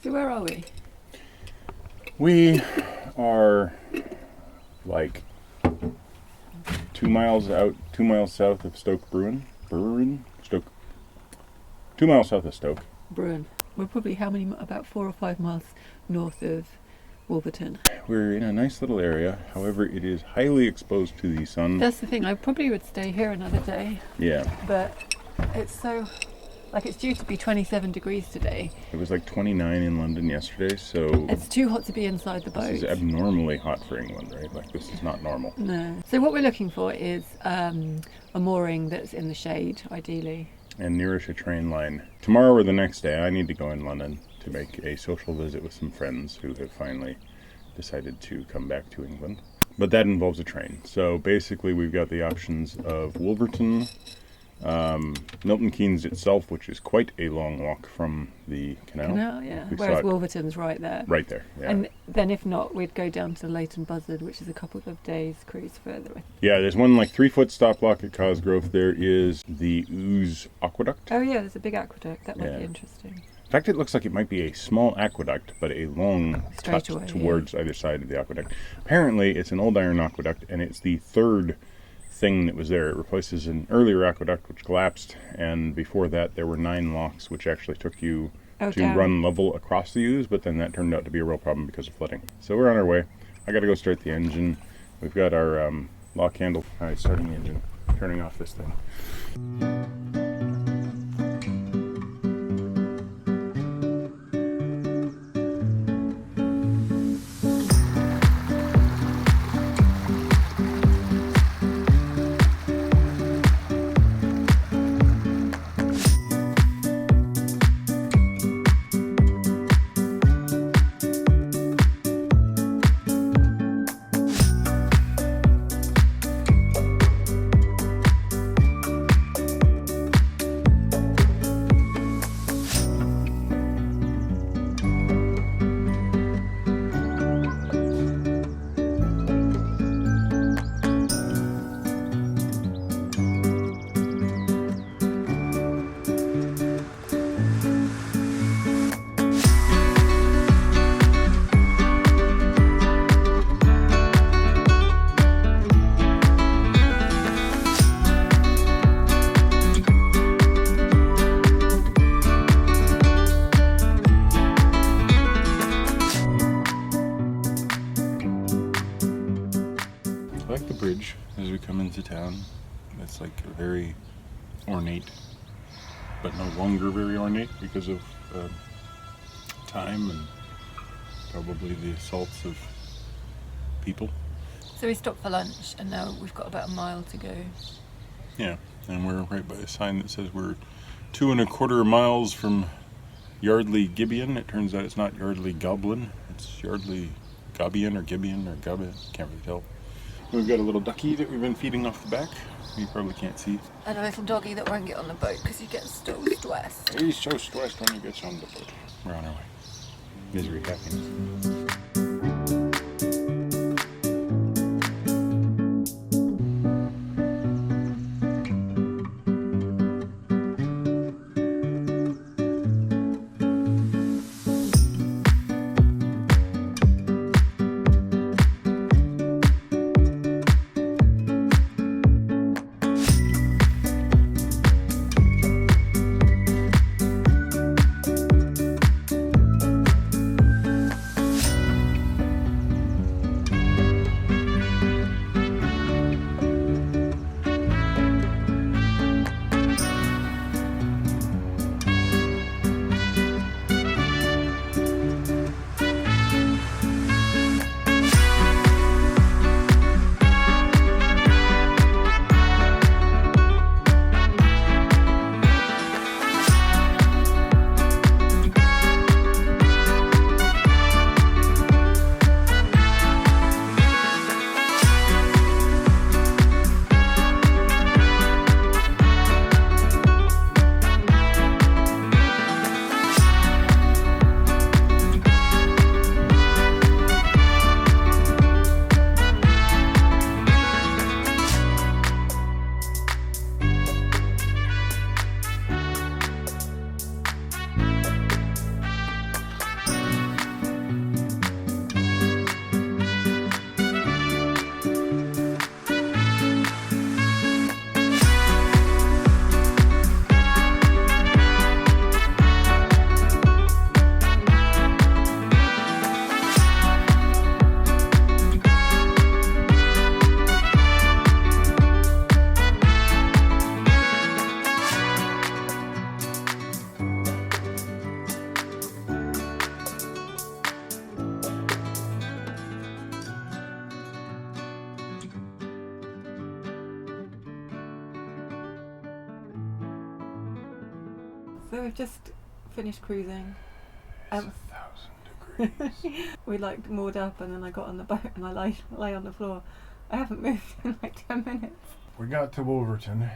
So where are we? We are like 2 miles south of Stoke Bruin. 2 miles south of Stoke. Bruin. We're probably about 4 or 5 miles north of Wolverton. We're in a nice little area, however it is highly exposed to the sun. That's the thing, I probably would stay here another day. Yeah. But it's so, it's due to be 27 degrees today. It was like 29 in London yesterday, so... It's too hot to be inside the boat. This is abnormally hot for England, right? Like, this is not normal. No. So what we're looking for is a mooring that's in the shade, ideally. And nearish a train line. Tomorrow or the next day, I need to go in London to make a social visit with some friends who have finally decided to come back to England. But that involves a train. So basically we've got the options of Wolverton, Milton Keynes itself, which is quite a long walk from the canal. Yeah. Whereas Wolverton's right there. Right there, yeah. And then if not, we'd go down to Leighton Buzzard, which is a couple of days cruise further. Yeah, there's one 3-foot stop lock at Cosgrove. There is the Ouse Aqueduct. Oh yeah, there's a big aqueduct. That might be interesting. In fact, it looks like it might be a small aqueduct, but a long cut towards either side of the aqueduct. Apparently, it's an old iron aqueduct, and it's the third thing that was there. It replaces an earlier aqueduct, which collapsed, and before that, there were 9 locks, which actually took you to run level across the Ouse, but then that turned out to be a real problem because of flooding. So we're on our way. I got to go start the engine. We've got our lock handle. All right, starting the engine. Turning off this thing. Bridge as we come into town. It's like a very ornate, but no longer very ornate because of time and probably the assaults of people. So we stopped for lunch and now we've got about a mile to go. Yeah, and we're right by a sign that says we're 2.25 miles from Yardley Gibeon. It turns out it's not Yardley Goblin, it's Yardley Gabion or Gibeon or Gabion, can't really tell. We've got a little ducky that we've been feeding off the back. You probably can't see. And a little doggy that won't get on the boat because he gets so stressed. He's so stressed when he gets on the boat. We're on our way. Misery, happiness. So we've just finished cruising. It's 1,000 degrees. We like moored up, and then I got on the boat and I lay on the floor. I haven't moved in like 10 minutes. We got to Wolverton,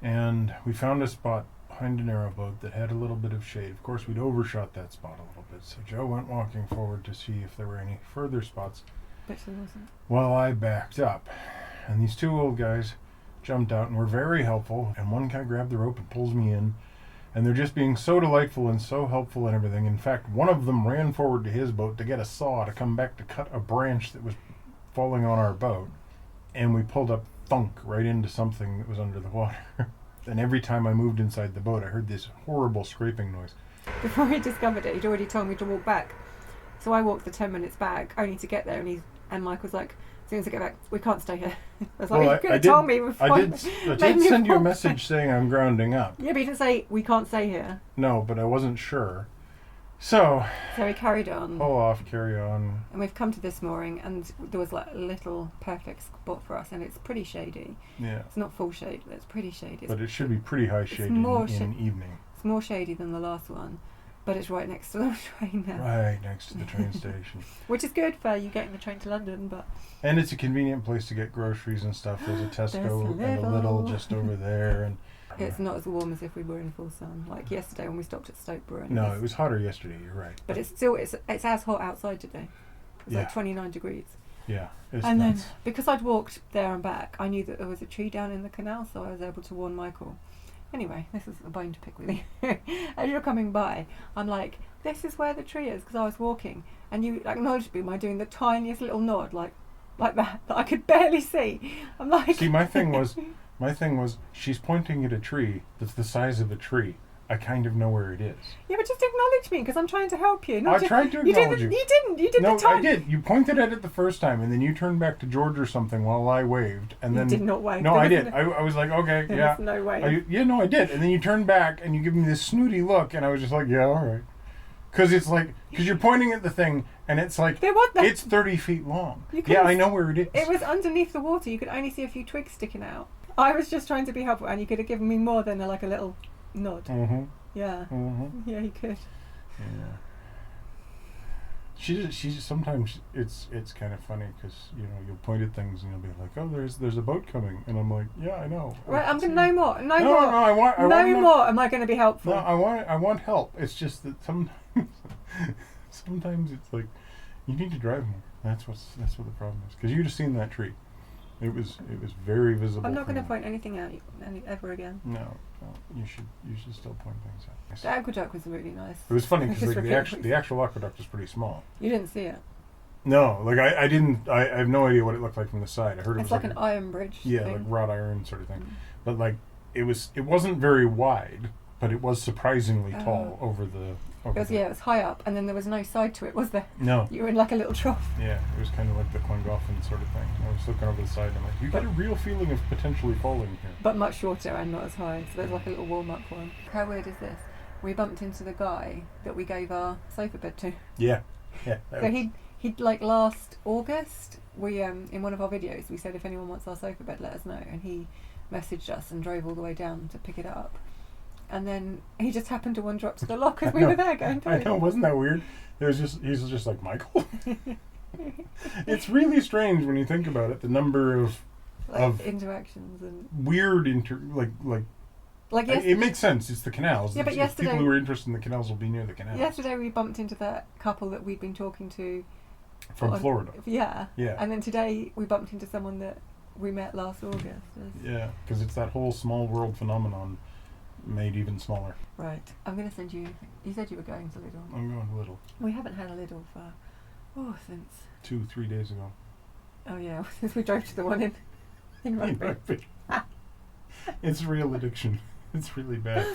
and we found a spot behind a narrowboat that had a little bit of shade. Of course, we'd overshot that spot a little bit, so Joe went walking forward to see if there were any further spots. But she wasn't. While I backed up, and these two old guys jumped out and were very helpful, and one guy grabbed the rope and pulls me in, and they're just being so delightful and so helpful and everything. In fact, one of them ran forward to his boat to get a saw to come back to cut a branch that was falling on our boat, and we pulled up thunk right into something that was under the water. And every time I moved inside the boat, I heard this horrible scraping noise. Before he discovered it, he'd already told me to walk back. So I walked the 10 minutes back, only to get there, and Mike was like, as soon as I get back, we can't stay here. I was like, you could have told me before. I did send you a message saying I'm grounding up. Yeah, but you didn't say, we can't stay here. No, but I wasn't sure. So we carried on. Pull off, carry on. And we've come to this mooring, and there was like a little perfect spot for us, and it's pretty shady. Yeah. It's not full shade, but it's pretty shady. But it should be pretty high shade in evening. It's more shady than the last one, but it's right next to the train now. Right next to the train station. Which is good for you getting the train to London, but... And it's a convenient place to get groceries and stuff. There's a Tesco and a Lidl just over there, and... It's not as warm as if we were in full sun. Like yesterday when we stopped at Stokeborough. No, it was hotter yesterday, you're right. But it's still, it's as hot outside today. It's like 29 degrees. Yeah, it's and nuts. then, because I'd walked there and back, I knew that there was a tree down in the canal, so I was able to warn Michael. Anyway, this is a bone to pick with you. As you're coming by, I'm like, this is where the tree is, because I was walking. And you acknowledged me by doing the tiniest little nod, like that I could barely see. I'm like... See, my thing was, she's pointing at a tree that's the size of a tree. I kind of know where it is. Yeah, but just acknowledge me, because I'm trying to help you. I tried to acknowledge you. You didn't. You did no, the time. I did. You pointed at it the first time, and then you turned back to George or something while I waved. And then did not wave. No, I did. I was like, okay, yeah. There's no way. No, I did. And then you turned back, and you give me this snooty look, and I was just like, yeah, all right. Because you're pointing at the thing, and it's like, it's 30 feet long. Yeah, I know where it is. It was underneath the water. You could only see a few twigs sticking out. I was just trying to be helpful, and you could have given me more than a little nod. Mm-hmm. Yeah. Mm-hmm. Yeah, you could. Yeah. She's sometimes it's kind of funny because you'll point at things and you'll be like, oh, there's a boat coming, and I'm like, yeah, I know. Right, I'm gonna no more. No, I want more. Am I going to be helpful? No, I want help. It's just that sometimes it's like you need to drive more. That's what the problem is. Because you'd have seen that tree. It was very visible. I'm not going to point anything out ever again. No, you should still point things out. The aqueduct was really nice. It was funny because the actual aqueduct was pretty small. You didn't see it. No, I didn't. I have no idea what it looked like from the side. I heard it was like an iron bridge. Yeah, thing. like wrought iron sort of thing. But it wasn't very wide, but it was surprisingly tall over the. It was high up, and then there was no side to it, was there? No. You were in like a little trough. Yeah, it was kind of like the Clongolphin sort of thing. I was looking over the side, and I'm like, you get a real feeling of potentially falling here. But much shorter and not as high, so there's like a little warm-up for him. How weird is this? We bumped into the guy that we gave our sofa bed to. Yeah. So he'd like last August, we in one of our videos, we said if anyone wants our sofa bed, let us know. And he messaged us and drove all the way down to pick it up. And then he just happened to wander up to the lock as we were there going through. I know, wasn't that weird? He's just like, Michael? It's really strange when you think about it, the number of interactions and weird like yesterday, it makes sense. It's the canals. Yeah, but yesterday, people who are interested in the canals will be near the canals. Yesterday we bumped into that couple that we'd been talking to from Florida. Yeah. Yeah. And then today we bumped into someone that we met last August. Yeah, because it's that whole small world phenomenon made even smaller. Right. I'm going to send you. You said you were going to Lidl. I'm going to Lidl. We haven't had a Lidl for since 2-3 days ago. Oh yeah, since we drove to the one in Rugby. It's real addiction. It's really bad.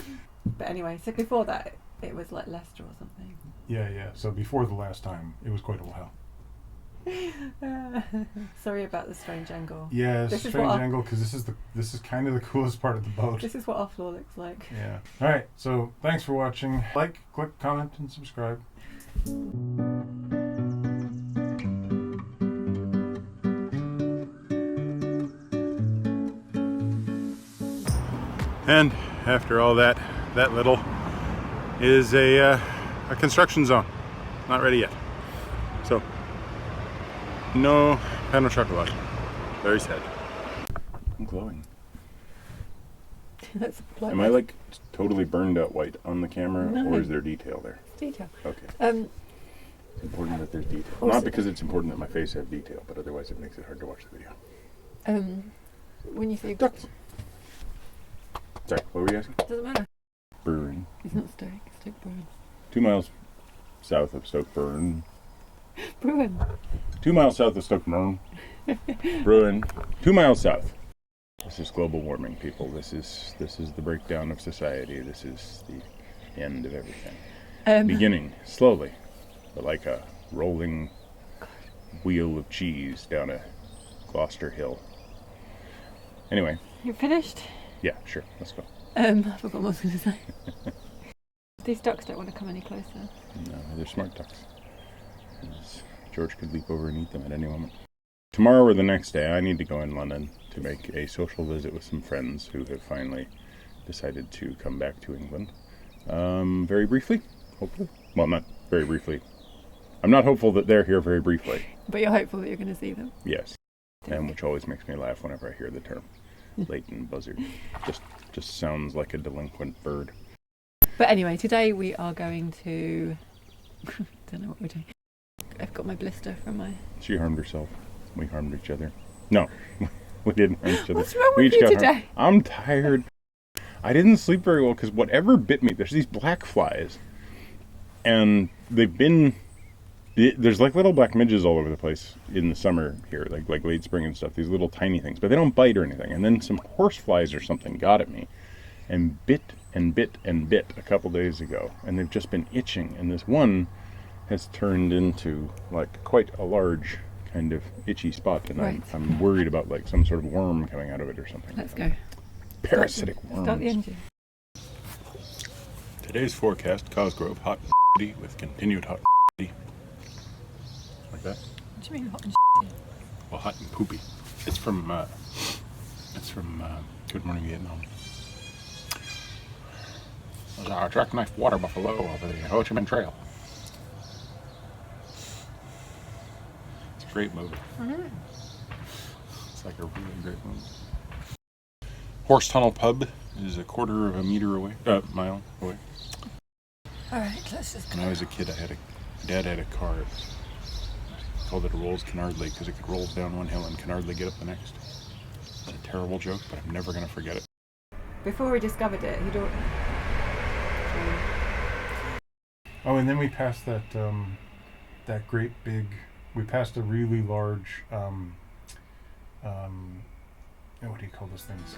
But anyway, so before that, it was like Leicester or something. Yeah. So before the last time, it was quite a while. Sorry about the strange angle. Yeah, it's a strange angle because this is kind of the coolest part of the boat. This is what our floor looks like. Yeah. All right. So thanks for watching. Like, click, comment, and subscribe. And after all that, that little is a construction zone. Not ready yet. So, no pan au chocolat. Very sad. I'm glowing. That's Am I like totally burned out white on the camera, No. or is there detail there? detail. Okay. It's important that there's detail. Also, Not because it's important that my face have detail, but otherwise it makes it hard to watch the video. When you say Ducks. Sorry, what were you asking? doesn't matter. Burn. It's not Stoke. It's Stoke Bruin. 2 miles south of Stoke Burn. Bruin. 2 miles south of Stoke Burn. Bruin. 2 miles south. This is global warming, people. This is the breakdown of society. This is the end of everything. Beginning slowly, but like a rolling wheel of cheese down a Gloucester hill. Anyway. You're finished? Yeah, sure. Let's go. I forgot what I was going to say. These ducks don't want to come any closer. No, they're smart ducks. George could leap over and eat them at any moment. Tomorrow or the next day, I need to go in London to make a social visit with some friends who have finally decided to come back to England. Very briefly, hopefully. Well, not very briefly. I'm not hopeful that they're here very briefly. But you're hopeful that you're going to see them? Yes. And which always makes me laugh whenever I hear the term Leighton buzzard. Just sounds like a delinquent bird. But anyway, today we are going to... don't know what we're doing. I've got my blister from my... She harmed herself. We harmed each other. No, we didn't harm each other. What's wrong We with each you got today? harmed. I'm tired. I didn't sleep very well because whatever bit me, there's these black flies. And they've been... There's like little black midges all over the place in the summer here, like late spring and stuff. These little tiny things, but they don't bite or anything. And then some horse flies or something got at me and bit and bit and bit a couple days ago. And they've just been itching. And this one has turned into like quite a large kind of itchy spot. And Right. I'm worried about like some sort of worm coming out of it or something. Let's go. Parasitic worms. Start the engine. Today's forecast, Cosgrove, hot and shitty with continued hot and shitty. Like that? What do you mean hot and Well, hot and poopy. It's from Good Morning Vietnam. There's a jackknife water buffalo over the Ho Chi Minh Trail. It's a great movie. Mm-hmm. It's like a really great movie. Horse Tunnel Pub is a quarter of a mile away. Alright, let's just go. When I was a kid, Dad had a car. Called it a Rolls Canardly because it could roll down one hill and Canardly get up the next. It's a terrible joke, but I'm never going to forget it. Before we discovered it, he'd already... Oh, and then we passed that that great big. We passed a really large. What do you call those things?